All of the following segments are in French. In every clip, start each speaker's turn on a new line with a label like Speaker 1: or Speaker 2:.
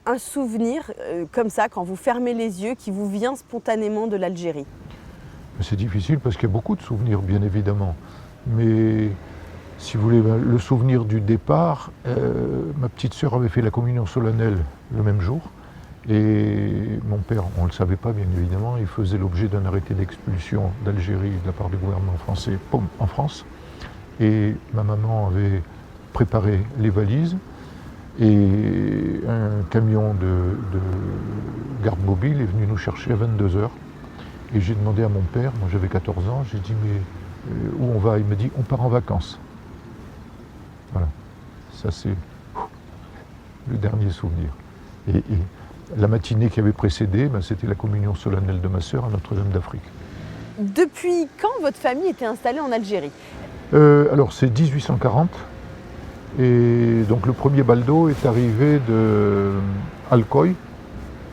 Speaker 1: Un souvenir comme ça, quand vous fermez les yeux, qui vous vient spontanément de l'Algérie?
Speaker 2: C'est difficile parce qu'il y a beaucoup de souvenirs, bien évidemment. Mais si vous voulez, le souvenir du départ, ma petite sœur avait fait la communion solennelle le même jour. Et mon père, on ne le savait pas bien évidemment, il faisait l'objet d'un arrêté d'expulsion d'Algérie de la part du gouvernement français en France. Et ma maman avait préparé les valises et un camion de garde mobile est venu nous chercher à 22 heures. Et j'ai demandé à mon père, moi j'avais 14 ans, j'ai dit mais où on va? Il m'a dit on part en vacances. Voilà, ça c'est le dernier souvenir. Et la matinée qui avait précédé, c'était la communion solennelle de ma sœur à Notre-Dame d'Afrique.
Speaker 1: Depuis quand votre famille était installée en Algérie?
Speaker 2: Alors c'est 1840, et donc le premier baldo est arrivé de Alcoy.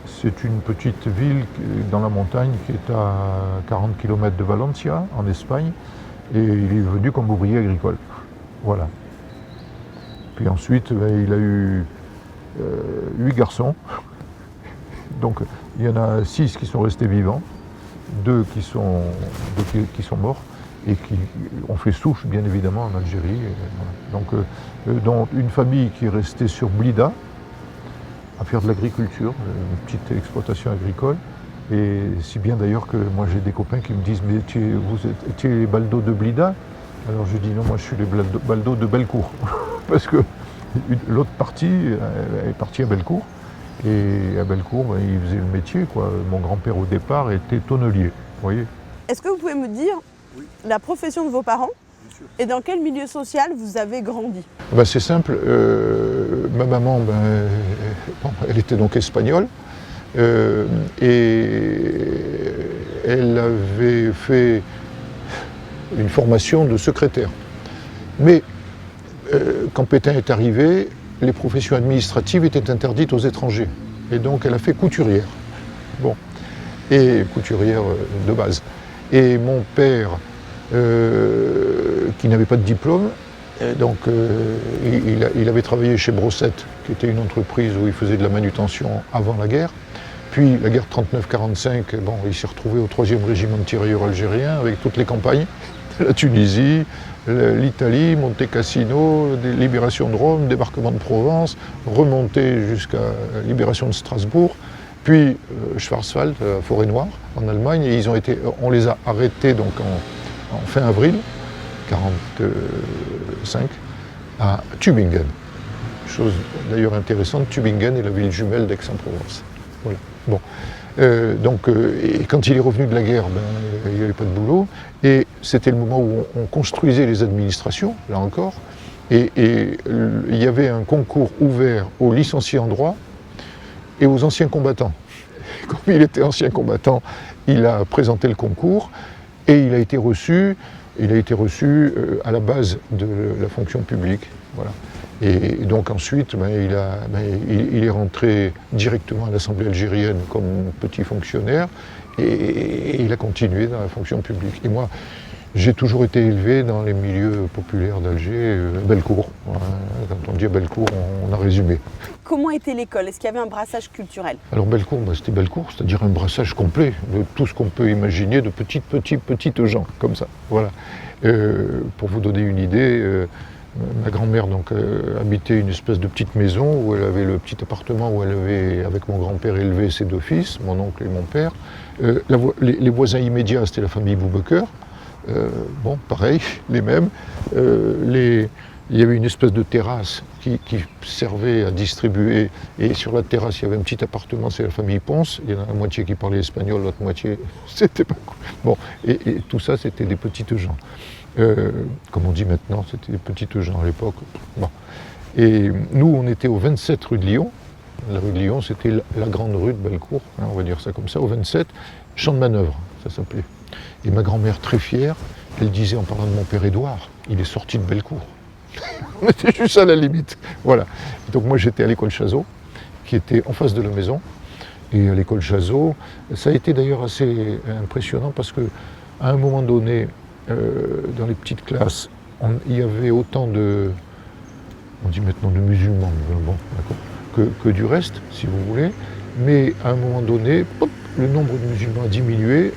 Speaker 2: C'est une petite ville dans la montagne qui est à 40 km de Valencia, en Espagne, et il est venu comme ouvrier agricole. Voilà. Puis ensuite, il a eu 8 garçons. Donc il y en a 6 qui sont restés vivants, 2 qui sont morts, et qui ont fait souche, bien évidemment, en Algérie. Donc une famille qui est restée sur Blida, à faire de l'agriculture, une petite exploitation agricole. Et si bien d'ailleurs que moi j'ai des copains qui me disent mais tu es les baldos de Blida? Alors je dis non, moi je suis les baldos de Bellecour. Parce que l'autre partie est partie à Bellecour. Et à Bellecour, il faisait le métier, quoi. Mon grand-père au départ était tonnelier, vous voyez.
Speaker 1: Est-ce que vous pouvez me dire la profession de vos parents et dans quel milieu social vous avez grandi?
Speaker 2: C'est simple, ma maman, elle était donc espagnole, et elle avait fait une formation de secrétaire. Mais quand Pétain est arrivé, les professions administratives étaient interdites aux étrangers. Et donc elle a fait couturière. Bon, et couturière de base. Et mon père, qui n'avait pas de diplôme, donc il avait travaillé chez Brossette, qui était une entreprise où il faisait de la manutention avant la guerre. Puis la guerre 39-45, il s'est retrouvé au 3e régiment de tirailleurs algérien avec toutes les campagnes, la Tunisie, l'Italie, Monte Cassino, libération de Rome, débarquement de Provence, remontée jusqu'à la libération de Strasbourg, puis Schwarzwald, Forêt-Noire, en Allemagne, et on les a arrêtés donc en fin avril 1945 à Tübingen. Chose d'ailleurs intéressante, Tübingen est la ville jumelle d'Aix-en-Provence. Voilà. Bon. Et quand il est revenu de la guerre, il n'y avait pas de boulot, et c'était le moment où on construisait les administrations, là encore, et il y avait un concours ouvert aux licenciés en droit et aux anciens combattants. Comme il était ancien combattant, il a présenté le concours et il a été reçu à la base de la fonction publique. Voilà. Et donc ensuite, il est rentré directement à l'Assemblée algérienne comme petit fonctionnaire et il a continué dans la fonction publique. Et moi, j'ai toujours été élevé dans les milieux populaires d'Alger, Bellecour. Quand on dit à Bellecour, on a résumé.
Speaker 1: Comment était l'école? Est-ce qu'il y avait un brassage culturel?
Speaker 2: Alors Bellecour, c'était Bellecour, c'est-à-dire un brassage complet de tout ce qu'on peut imaginer de petites gens, comme ça. Voilà. Pour vous donner une idée, ma grand-mère habitait une espèce de petite maison où elle avait le petit appartement où elle avait, avec mon grand-père, élevé ses 2 fils, mon oncle et mon père. Les voisins immédiats, c'était la famille Boubeker. Pareil, les mêmes. Il y avait une espèce de terrasse qui servait à distribuer, et sur la terrasse il y avait un petit appartement, c'est la famille Ponce. Il y en a la moitié qui parlait espagnol, l'autre moitié, c'était pas cool. Bon, et tout ça c'était des petites gens. Comme on dit maintenant, c'était des petites gens à l'époque. Bon. Et nous on était au 27 rue de Lyon. La rue de Lyon c'était la grande rue de Bellecour, on va dire ça comme ça, au 27, champ de manœuvre, ça s'appelait. Et ma grand-mère, très fière, elle disait en parlant de mon père Édouard, il est sorti de Bellecour. On était juste à la limite. Voilà. Donc moi j'étais à l'école Chazot, qui était en face de la maison. Et à l'école Chazot, ça a été d'ailleurs assez impressionnant parce qu'à un moment donné, dans les petites classes, il y avait autant de, on dit maintenant de musulmans, bon, d'accord. que du reste, si vous voulez. Mais à un moment donné, hop, le nombre de musulmans a diminué,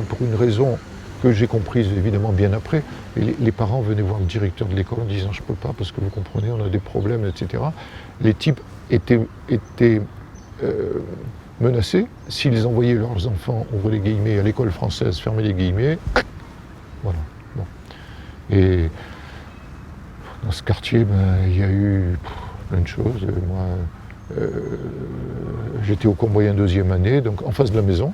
Speaker 2: pour une raison que j'ai comprise évidemment bien après. Et les parents venaient voir le directeur de l'école en disant « je ne peux pas parce que vous comprenez, on a des problèmes, etc. » Les types étaient menacés. S'ils envoyaient leurs enfants, ouvrez les guillemets, à l'école française, fermez les guillemets, voilà. Bon. Et dans ce quartier, il y a eu plein de choses. Moi, j'étais au Courmoyen 2e année, donc en face de la maison.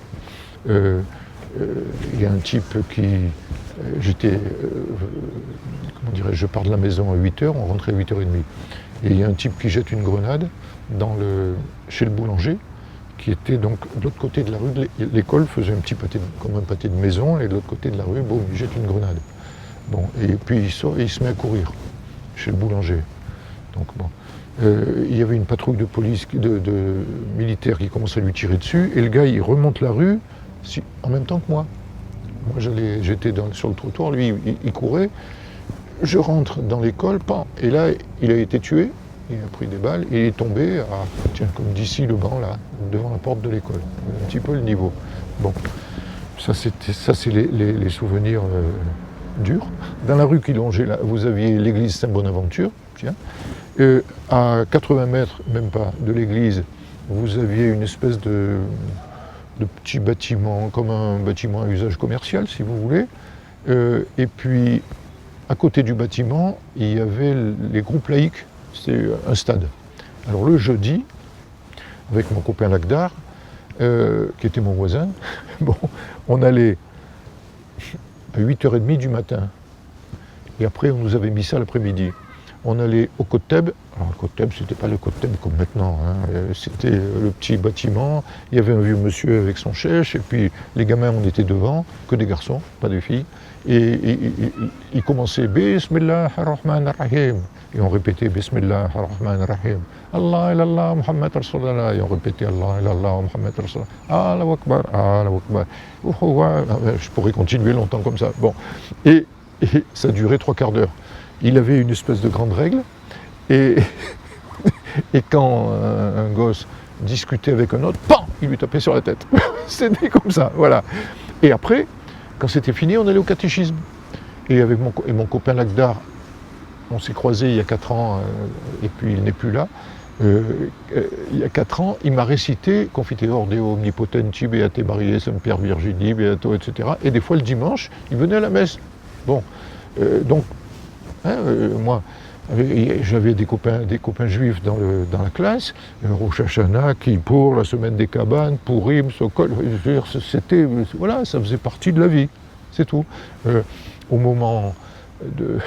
Speaker 2: Il y a un type qui... comment dirais-je, je pars de la maison à 8h, on rentrait à 8h30. Et il y a un type qui jette une grenade chez le boulanger, qui était donc de l'autre côté de la rue. L'école faisait un petit pâté, comme un pâté de maison, et de l'autre côté de la rue, boum, il jette une grenade. Bon, et puis il sort et il se met à courir chez le boulanger. Donc bon. Il y avait une patrouille de police, de militaires qui commence à lui tirer dessus, et le gars il remonte la rue en même temps que moi. Moi j'étais sur le trottoir, lui il courait. Je rentre dans l'école, et là il a été tué, il a pris des balles, et il est tombé comme d'ici le banc là, devant la porte de l'école. Un petit peu le niveau. Bon, ça c'est les souvenirs durs. Dans la rue qui longeait là, vous aviez l'église Saint-Bonaventure, tiens. À 80 mètres, même pas, de l'église, vous aviez une espèce de petit bâtiment, comme un bâtiment à usage commercial, si vous voulez. Et puis, à côté du bâtiment, il y avait les groupes laïcs, c'est un stade. Alors le jeudi, avec mon copain Lagdar, qui était mon voisin, bon, on allait à 8h30 du matin. Et après, on nous avait mis ça l'après-midi. On allait au Koteb. Alors le Koteb, c'était pas le Koteb comme maintenant, hein. C'était le petit bâtiment. Il y avait un vieux monsieur avec son chèche, et puis les gamins, on était devant, que des garçons, pas des filles. Et il commençait Bismillah ar-Rahman ar-Rahim. Et on répétait Bismillah ar-Rahman ar-Rahim. Allah ilallah Muhammad Rasulallah. Et on répétait Allah ilallah Muhammad Rasulallah. Allahu Akbar, Allahu Akbar. Je pourrais continuer longtemps comme ça. Bon. Et ça durait 3/4 d'heure. Il avait une espèce de grande règle, et quand un gosse discutait avec un autre, il lui tapait sur la tête. C'était comme ça, voilà. Et après, quand c'était fini, on allait au catéchisme. Et avec mon copain Lagdar, on s'est croisés il y a 4 ans, et puis il n'est plus là. Il y a 4 ans, il m'a récité « Confiteor Deo omnipotenti, beate Marie, Saint-Père Virginie, beato, etc. » Et des fois, le dimanche, il venait à la messe. Bon, donc, moi, j'avais des copains juifs dans la classe, Rosh Hashanah, Kippour, la semaine des cabanes, Pourim, Sokol, c'était, voilà, ça faisait partie de la vie, c'est tout. Au moment de...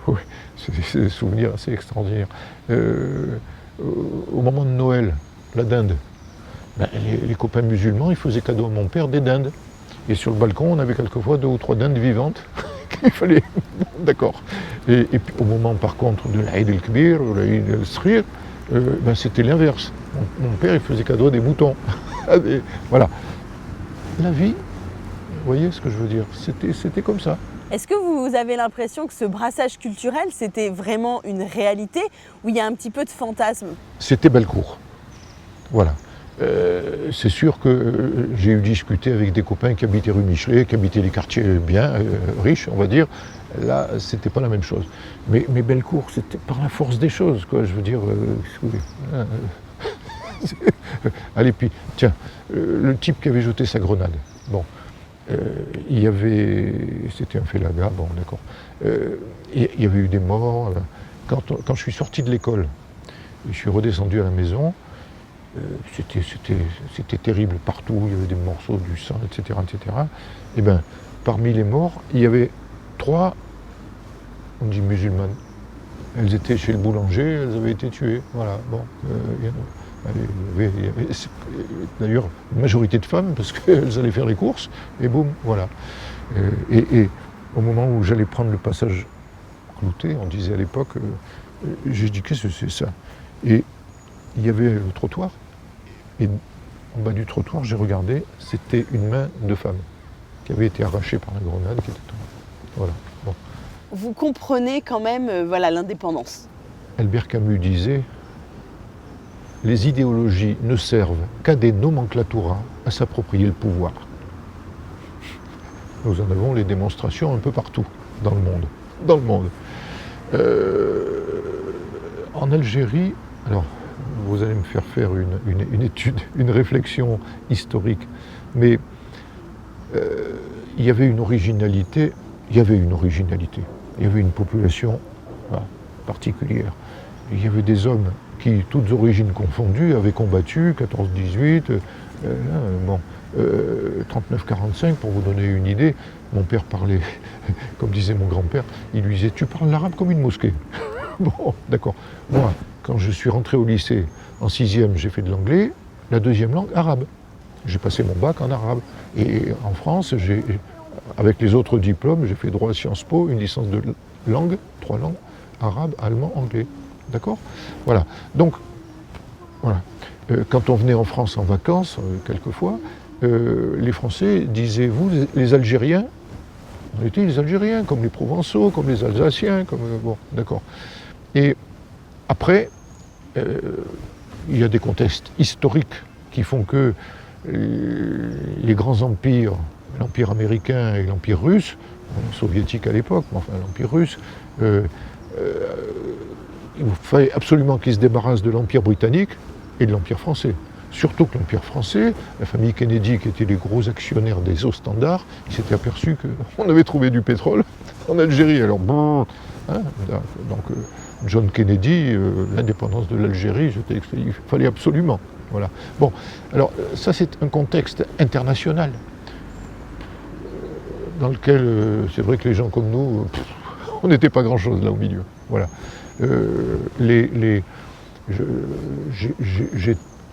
Speaker 2: oui, c'est des souvenirs assez extraordinaires. Au moment de Noël, la dinde, les copains musulmans, ils faisaient cadeau à mon père des dindes. Et sur le balcon, on avait quelquefois 2 ou 3 dindes vivantes. Il fallait... D'accord. Et puis au moment par contre de l'Aïd el-Kbir ou l'Aïd el-Srir, c'était l'inverse. Mon père il faisait cadeau à des moutons. Voilà. La vie, vous voyez ce que je veux dire, c'était comme ça.
Speaker 1: Est-ce que vous avez l'impression que ce brassage culturel, c'était vraiment une réalité ou il y a un petit peu de fantasme? C'était
Speaker 2: Bellecour. Voilà. C'est sûr que j'ai eu discuté avec des copains qui habitaient rue Michelet, qui habitaient les quartiers bien riches, on va dire. Là, c'était pas la même chose. Mais Bellecour, c'était par la force des choses, quoi. Je veux dire. Allez, puis, tiens, le type qui avait jeté sa grenade. Bon, il y avait. C'était un Félaga, bon, d'accord. Il y avait eu des morts. Quand je suis sorti de l'école, je suis redescendu à la maison. C'était terrible partout, il y avait des morceaux, du sang, etc. Et bien, parmi les morts, il y avait 3, on dit musulmanes. Elles étaient chez le boulanger, elles avaient été tuées. Voilà, bon. Il y avait d'ailleurs une majorité de femmes, parce qu'elles allaient faire les courses, et boum, voilà. Et au moment où j'allais prendre le passage clouté, on disait à l'époque, j'ai dit qu'est-ce que c'est ça? Et il y avait le trottoir, et en bas du trottoir, j'ai regardé, c'était une main de femme qui avait été arrachée par la grenade qui était tombée. Voilà. Bon.
Speaker 1: Vous comprenez quand même voilà, l'indépendance.
Speaker 2: Albert Camus disait les idéologies ne servent qu'à des nomenclaturas à s'approprier le pouvoir. Nous en avons les démonstrations un peu partout dans le monde. Dans le monde. En Algérie, alors vous allez me faire faire une étude, une réflexion historique, mais il y avait une originalité, il y avait une population particulière. Il y avait des hommes qui, toutes origines confondues, avaient combattu 14-18, 39-45, pour vous donner une idée. Mon père parlait, comme disait mon grand-père, il lui disait « tu parles l'arabe comme une mosquée ». Bon, d'accord. Moi, quand je suis rentré au lycée, en 6e, j'ai fait de l'anglais, la deuxième langue, arabe. J'ai passé mon bac en arabe. Et en France, avec les autres diplômes, j'ai fait droit à Sciences Po, une licence de langue, 3 langues, arabe, allemand, anglais. D'accord ? Voilà. Donc, voilà. Quand on venait en France en vacances, quelquefois, les Français disaient, vous, les Algériens, on était les Algériens, comme les Provençaux, comme les Alsaciens, comme... bon, d'accord. Et après, il y a des contextes historiques qui font que les grands empires, l'empire américain et l'empire russe, soviétique à l'époque, mais enfin l'empire russe, il fallait absolument qu'ils se débarrassent de l'empire britannique et de l'empire français. Surtout que l'empire français, la famille Kennedy, qui était les gros actionnaires des eaux standards, ils s'étaient aperçus qu'on avait trouvé du pétrole en Algérie. Alors, bon, hein, donc John Kennedy, l'indépendance de l'Algérie, il fallait absolument. Voilà. Bon, alors ça c'est un contexte international dans lequel c'est vrai que les gens comme nous, on n'était pas grand-chose là au milieu. Voilà. J'ai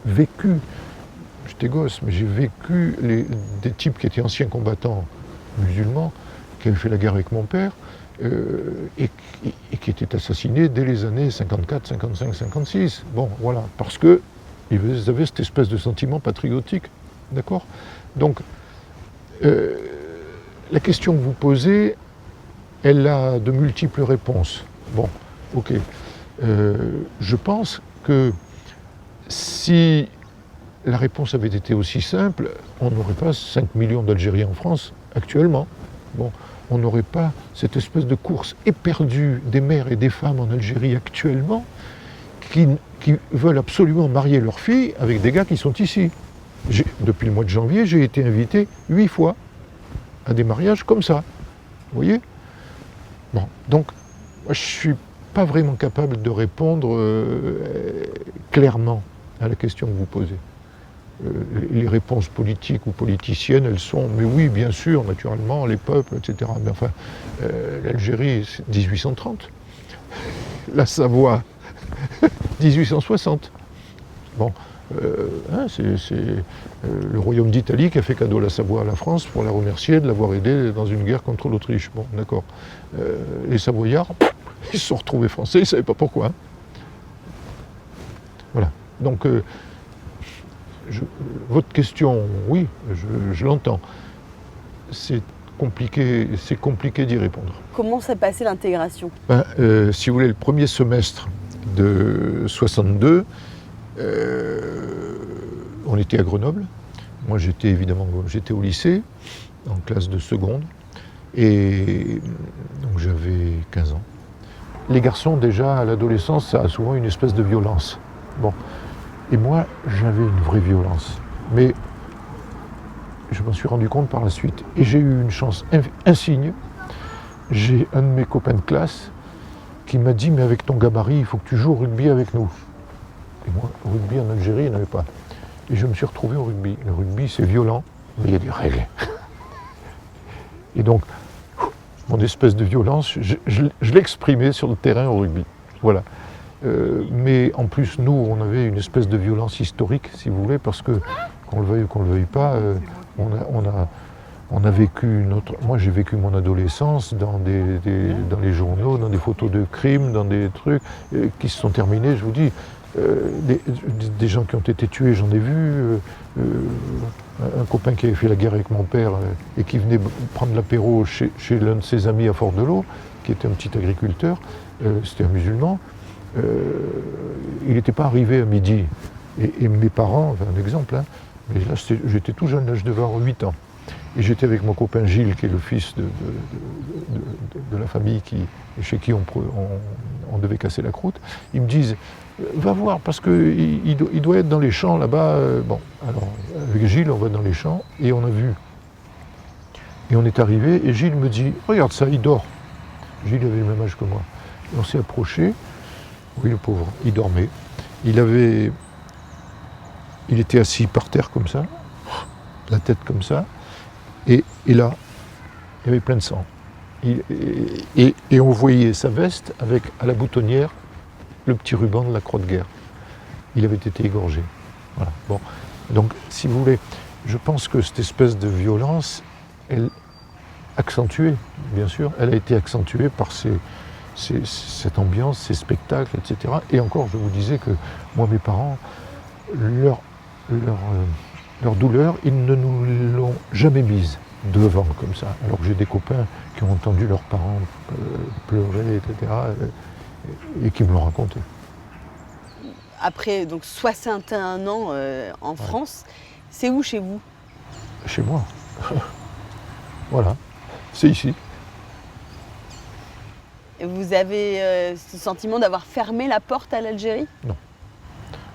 Speaker 2: vécu, j'étais gosse, mais j'ai vécu des types qui étaient anciens combattants musulmans, qui avaient fait la guerre avec mon père, et qui étaient assassinés dès les années 54, 55, 56. Bon, voilà, parce que ils avaient cette espèce de sentiment patriotique, d'accord ? Donc, la question que vous posez, elle a de multiples réponses. Bon, ok. Je pense que si la réponse avait été aussi simple, on n'aurait pas 5 millions d'Algériens en France actuellement. Bon, on n'aurait pas cette espèce de course éperdue des mères et des femmes en Algérie actuellement qui veulent absolument marier leurs filles avec des gars qui sont ici. Depuis le mois de janvier, j'ai été invité 8 fois à des mariages comme ça. Vous voyez ? Bon, donc, moi, je ne suis pas vraiment capable de répondre clairement à la question que vous posez. Les réponses politiques ou politiciennes, elles sont, mais oui, bien sûr, naturellement, les peuples, etc. Mais enfin, l'Algérie, c'est 1830. La Savoie, 1860. Bon, c'est le royaume d'Italie qui a fait cadeau la Savoie à la France pour la remercier de l'avoir aidé dans une guerre contre l'Autriche. Bon, d'accord. Les Savoyards, ils se sont retrouvés français, ils ne savaient pas pourquoi. Voilà. Donc, votre question, oui, je l'entends. C'est compliqué d'y répondre.
Speaker 1: Comment s'est passée l'intégration ?
Speaker 2: Si vous voulez, le premier semestre de 62, on était à Grenoble. Moi, j'étais au lycée, en classe de seconde, et donc j'avais 15 ans. Les garçons, déjà, à l'adolescence, ça a souvent une espèce de violence. Bon. Et moi, j'avais une vraie violence. Mais je m'en suis rendu compte par la suite. Et j'ai eu une chance insigne. J'ai un de mes copains de classe qui m'a dit « Mais avec ton gabarit, il faut que tu joues au rugby avec nous. » Et moi, au rugby en Algérie, il n'y en avait pas. Et je me suis retrouvé au rugby. Le rugby, c'est violent, mais il y a des règles. Et donc, mon espèce de violence, je l'exprimais sur le terrain au rugby. Voilà. Mais en plus, nous, on avait une espèce de violence historique, si vous voulez, parce que, qu'on le veuille ou qu'on ne le veuille pas, on a vécu moi, j'ai vécu mon adolescence dans les journaux, dans des photos de crimes, dans des trucs qui se sont terminés, je vous dis, des gens qui ont été tués, j'en ai vu, un copain qui avait fait la guerre avec mon père et qui venait prendre l'apéro chez l'un de ses amis à Fort-de-L'Eau, qui était un petit agriculteur, c'était un musulman. Il n'était pas arrivé à midi, Et mes parents, enfin, un exemple, hein, mais là j'étais tout jeune, là je devais avoir 8 ans. Et j'étais avec mon copain Gilles, qui est le fils de la famille chez qui on devait casser la croûte. Ils me disent, va voir, parce qu'il doit être dans les champs là-bas. Bon, alors avec Gilles, on va dans les champs, et on a vu. Et on est arrivé, et Gilles me dit, regarde ça, il dort. Gilles avait le même âge que moi. Et on s'est approché, oui le pauvre, il dormait. Il était assis par terre comme ça, la tête comme ça, et là, il y avait plein de sang. Et on voyait sa veste avec, à la boutonnière, le petit ruban de la croix de guerre. Il avait été égorgé. Voilà. Bon. Donc, si vous voulez, je pense que cette espèce de violence, elle accentuée, bien sûr, elle a été accentuée par cette ambiance, ces spectacles, etc. Et encore, je vous disais que moi, mes parents, leur douleur, ils ne nous l'ont jamais mise devant comme ça. Alors que j'ai des copains qui ont entendu leurs parents pleurer, etc. Et qui me l'ont raconté.
Speaker 1: Après donc 61 ans en France, c'est où chez vous?
Speaker 2: Chez moi. Voilà, c'est ici.
Speaker 1: Et vous avez ce sentiment d'avoir fermé la porte à l'Algérie?
Speaker 2: Non.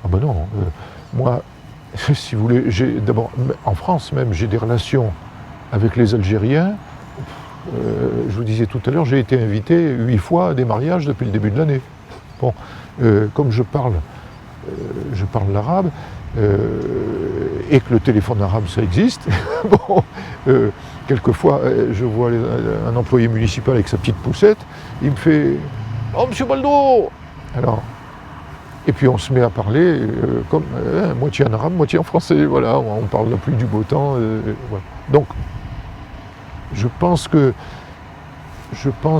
Speaker 2: Ah ben non. Moi, si vous voulez, d'abord, en France même, j'ai des relations avec les Algériens. Je vous disais tout à l'heure, j'ai été invité 8 fois à des mariages depuis le début de l'année. Bon, comme je parle l'arabe, et que le téléphone arabe, ça existe, bon, quelquefois, je vois un employé municipal avec sa petite poussette, il me fait « Oh, monsieur Baldo !» Alors, et puis on se met à parler comme moitié en arabe, moitié en français, voilà, on parle la pluie du beau temps. Voilà. Donc, je pense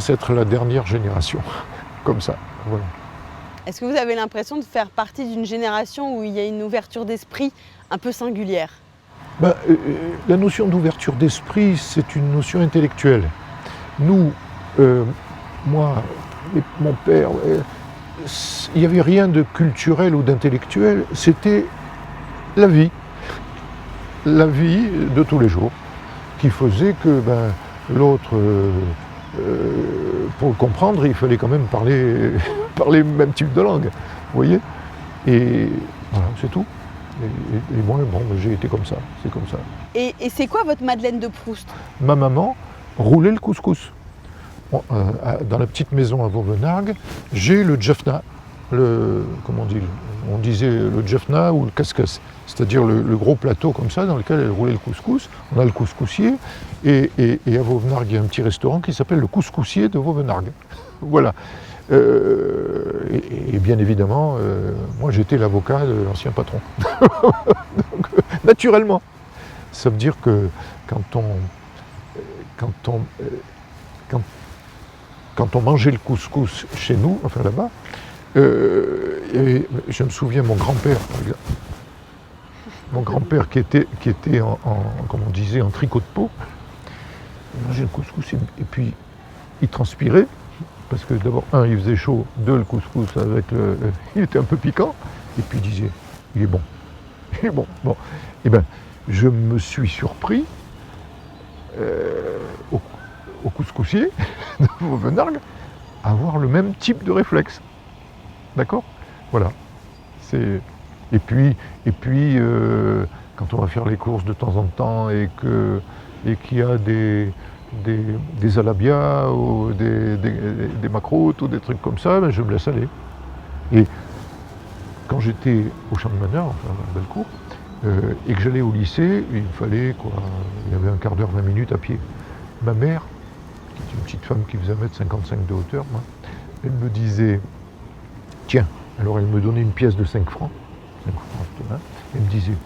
Speaker 2: être la dernière génération, comme ça. Voilà.
Speaker 1: Est-ce que vous avez l'impression de faire partie d'une génération où il y a une ouverture d'esprit un peu singulière?
Speaker 2: Ben, la notion d'ouverture d'esprit, c'est une notion intellectuelle. Nous, moi, mon père, il n'y avait rien de culturel ou d'intellectuel, c'était la vie de tous les jours, qui faisait que l'autre, pour le comprendre, il fallait quand même parler le même type de langue, vous voyez. Et voilà, c'est tout. Et moi, bon, j'ai été comme ça, c'est comme ça.
Speaker 1: Et c'est quoi votre Madeleine de Proust?
Speaker 2: Ma maman roulait le couscous. Dans la petite maison à Vauvenargues, j'ai le djefna, comment on disait le djefna ou le cascas, c'est-à-dire le gros plateau comme ça dans lequel elle roulait le couscous. On a le couscoussier, et à Vauvenargues, il y a un petit restaurant qui s'appelle le Couscoussier de Vauvenargues. Voilà. Et bien évidemment, moi j'étais l'avocat de l'ancien patron. Donc, naturellement. Ça veut dire que quand on mangeait le couscous chez nous, enfin là-bas, je me souviens mon grand-père, par exemple, mon grand-père qui était comme on disait, en tricot de peau, il mangeait le couscous et puis il transpirait. Parce que d'abord, il faisait chaud, le couscous il était un peu piquant, et puis il disait, il est bon. Bon. Et bien, je me suis surpris au couscoussier de Vauvenargues à avoir le même type de réflexe. D'accord? Voilà. Et puis quand on va faire les courses de temps en temps et qu'il y a des alabias ou des macroutes ou des trucs comme ça, je me laisse aller. Et quand j'étais au champ de manœuvre, enfin à Bellecour, et que j'allais au lycée, il fallait il y avait un quart d'heure, 20 minutes à pied. Ma mère, qui est une petite femme qui faisait 1m55 de hauteur, elle me disait, tiens, alors elle me donnait une pièce de 5 francs, elle me disait,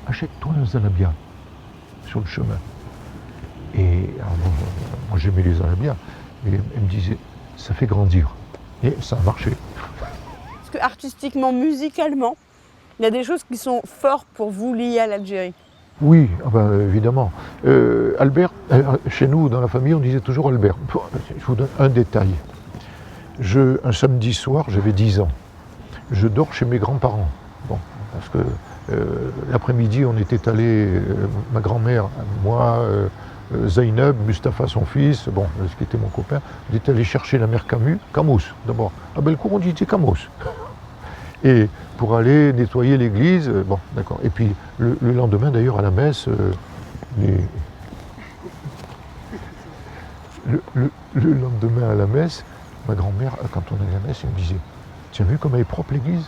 Speaker 2: achète-toi un zalabia sur le chemin. Et alors, moi j'aimais les arabiens, et elle me disait, ça fait grandir. Et ça a marché.
Speaker 1: Parce que artistiquement, musicalement, il y a des choses qui sont fortes pour vous liées à l'Algérie.
Speaker 2: Oui, évidemment. Albert, chez nous, dans la famille, on disait toujours Albert. Je vous donne un détail. Un samedi soir, j'avais 10 ans. Je dors chez mes grands-parents. Bon, parce que l'après-midi, on était allé, ma grand-mère, moi, Zainab, Mustapha, son fils, bon, ce qui était mon copain, on était allé chercher la mère Camus d'abord. À Bellecour, on disait Camus. Et pour aller nettoyer l'église, bon, d'accord. Et puis le lendemain, d'ailleurs, à la messe, le lendemain à la messe, ma grand-mère, quand on allait à la messe, elle me disait « Tu as vu comme elle est propre l'église ?»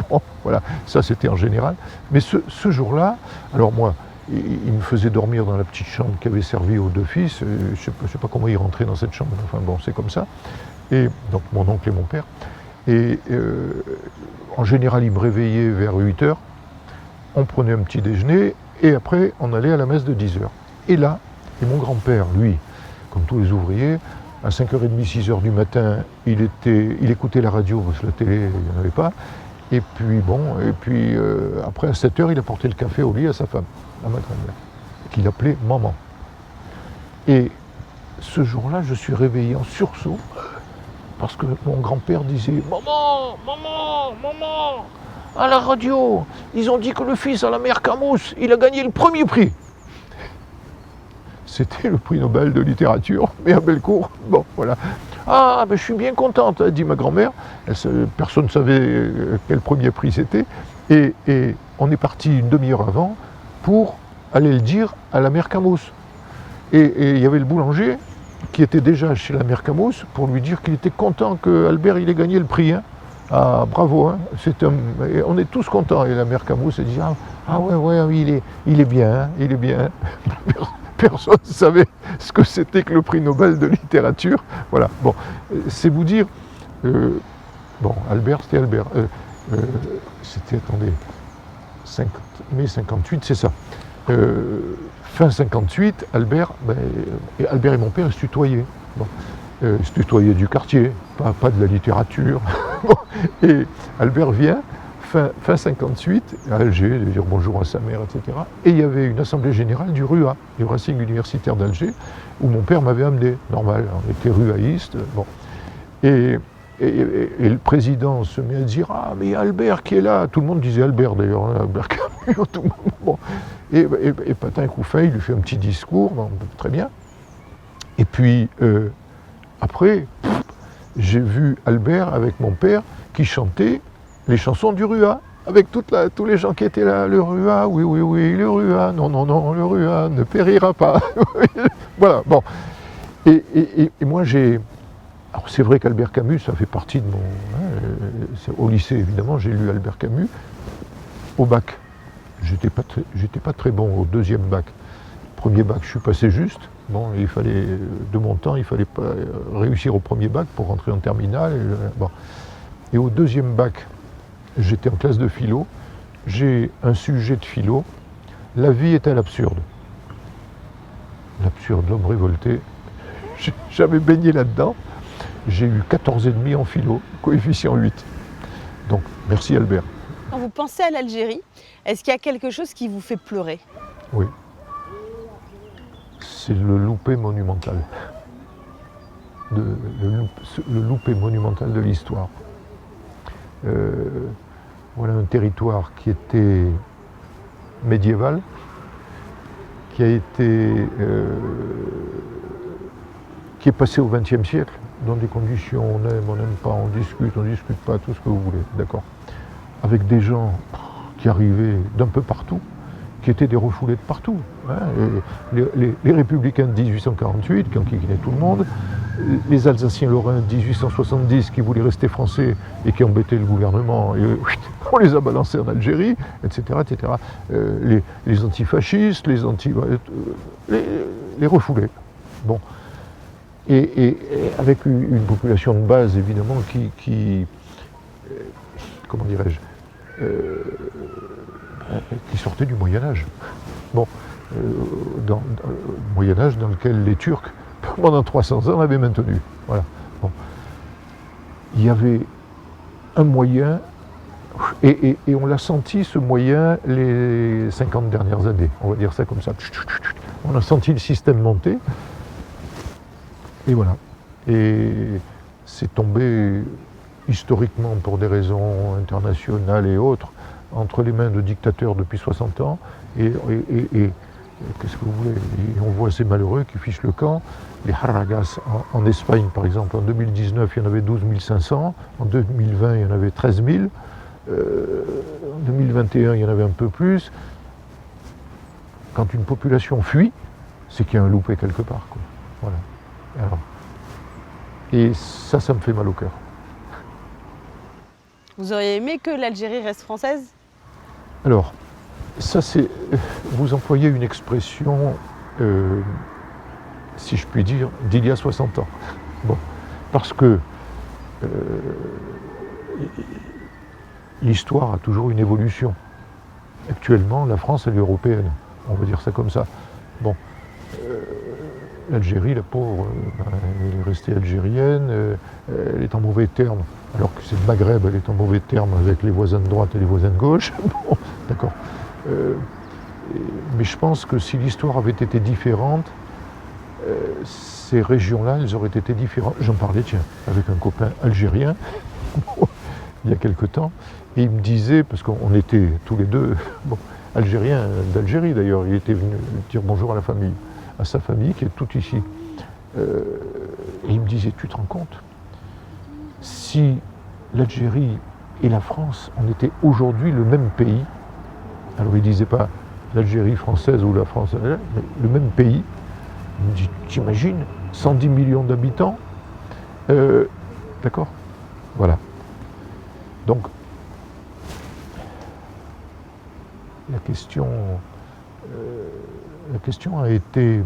Speaker 2: Bon, voilà, ça c'était en général. Mais ce jour-là, alors moi, il me faisait dormir dans la petite chambre qui avait servi aux deux fils. Je ne sais pas comment il rentrait dans cette chambre, enfin bon, c'est comme ça. Et donc mon oncle et mon père. Et en général, il me réveillait vers 8h. On prenait un petit déjeuner et après, on allait à la messe de 10h. Et là, et mon grand-père, lui, comme tous les ouvriers, à 5h30, 6h du matin, il écoutait la radio parce que la télé, il n'y en avait pas. Et puis bon, après à 7h, il apportait le café au lit à sa femme, à ma grand-mère, qu'il appelait maman. Et ce jour-là, je suis réveillé en sursaut parce que mon grand-père disait « Maman, maman, maman, à la radio, ils ont dit que le fils à la mère Camus, il a gagné le premier prix. » C'était le prix Nobel de littérature, mais à Bellecour, bon, voilà. « Ah, ben je suis bien contente, » dit ma grand-mère. Personne ne savait quel premier prix c'était. Et on est parti une demi-heure avant pour aller le dire à la mère Camus. Et il y avait le boulanger qui était déjà chez la mère Camus pour lui dire qu'il était content qu'Albert il ait gagné le prix. Hein. Ah, bravo, hein. On est tous contents. Et la mère Camus elle dit « Ah ouais, il est bien, hein, il est bien. » Personne ne savait ce que c'était que le prix Nobel de littérature. Voilà, bon, c'est vous dire, bon, Albert, c'était Albert, c'était, attendez, mai 58, c'est ça. Fin 58, Albert, Albert et mon père se tutoyaient. Bon, se tutoyaient du quartier, pas de la littérature. Bon, et Albert vient, fin 58, à Alger, de dire bonjour à sa mère, etc. Et il y avait une assemblée générale du RUA, du Racing universitaire d'Alger, où mon père m'avait amené, normal, on était ruaïstes, bon. Et le président se met à dire « Ah, mais Albert qui est là !» Tout le monde disait Albert d'ailleurs, hein, Albert Camus, tout le monde. Bon. Et patin couffin, il lui fait un petit discours, bon, très bien. Et puis, après, j'ai vu Albert avec mon père qui chantait les chansons du RUA, avec tous les gens qui étaient là. Le RUA, oui, oui, oui, le RUA, non, non, non, le RUA ne périra pas. Voilà, bon. Et moi, alors c'est vrai qu'Albert Camus, ça fait partie de mon... au lycée, évidemment, j'ai lu Albert Camus. Au bac, j'étais pas très bon au deuxième bac. Premier bac, je suis passé juste. Bon, il fallait, de mon temps, il fallait pas réussir au premier bac pour rentrer en terminale. Bon. Et au deuxième bac, j'étais en classe de philo, j'ai un sujet de philo, la vie est à l'absurde. L'absurde, l'homme révolté, j'avais baigné là-dedans, j'ai eu 14,5 en philo, coefficient 8. Donc, merci Albert.
Speaker 1: Quand vous pensez à l'Algérie, est-ce qu'il y a quelque chose qui vous fait pleurer?
Speaker 2: Oui. C'est le loupé monumental. Le loupé monumental de l'histoire. Voilà un territoire qui était médiéval, qui est passé au XXe siècle, dans des conditions on aime, on n'aime pas, on discute pas, tout ce que vous voulez, d'accord. Avec des gens qui arrivaient d'un peu partout, qui étaient des refoulés de partout. Hein. Les républicains de 1848, qui enquiquinaient tout le monde, les Alsaciens-Lorrains de 1870 qui voulaient rester français et qui embêtaient le gouvernement, et on les a balancés en Algérie, etc. etc. Les antifascistes, les refoulés. Bon. Et avec une population de base, évidemment, qui comment dirais-je, qui sortait du Moyen-Âge. Bon, dans le Moyen-Âge dans lequel les Turcs, pendant 300 ans, l'avaient maintenu. Voilà. Bon. Il y avait un moyen, et on l'a senti, ce moyen, les 50 dernières années. On va dire ça comme ça. On a senti le système monter. Et voilà. Et c'est tombé historiquement pour des raisons internationales et autres, entre les mains de dictateurs depuis 60 ans, et qu'est-ce que vous voulez, et on voit ces malheureux qui fichent le camp. Les haragas en Espagne, par exemple, en 2019, il y en avait 12 500, en 2020, il y en avait 13 000, en 2021, il y en avait un peu plus. Quand une population fuit, c'est qu'il y a un loupé quelque part, quoi. Voilà. Alors, et ça me fait mal au cœur.
Speaker 1: Vous auriez aimé que l'Algérie reste française?
Speaker 2: Alors, ça c'est... Vous employez une expression, si je puis dire, d'il y a 60 ans. Bon, parce que l'histoire a toujours une évolution. Actuellement, la France, elle est européenne. On va dire ça comme ça. Bon, l'Algérie, la pauvre, elle est restée algérienne, elle est en mauvais termes, alors que c'est le Maghreb, elle est en mauvais termes avec les voisins de droite et les voisins de gauche. Bon, d'accord. Mais je pense que si l'histoire avait été différente, ces régions-là, elles auraient été différentes. J'en parlais, tiens, avec un copain algérien, il y a quelque temps, et il me disait, parce qu'on était tous les deux, bon, algériens d'Algérie d'ailleurs, il était venu dire bonjour à la famille, à sa famille qui est toute ici. Et il me disait, tu te rends compte, si l'Algérie et la France, on était aujourd'hui le même pays, alors il ne disait pas l'Algérie française ou la France, mais le même pays, il me dit, t'imagines, 110 millions d'habitants, d'accord? Voilà. Donc, la question a été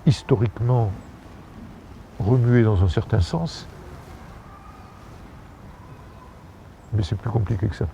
Speaker 2: historiquement remuée dans un certain sens, mais c'est plus compliqué que ça.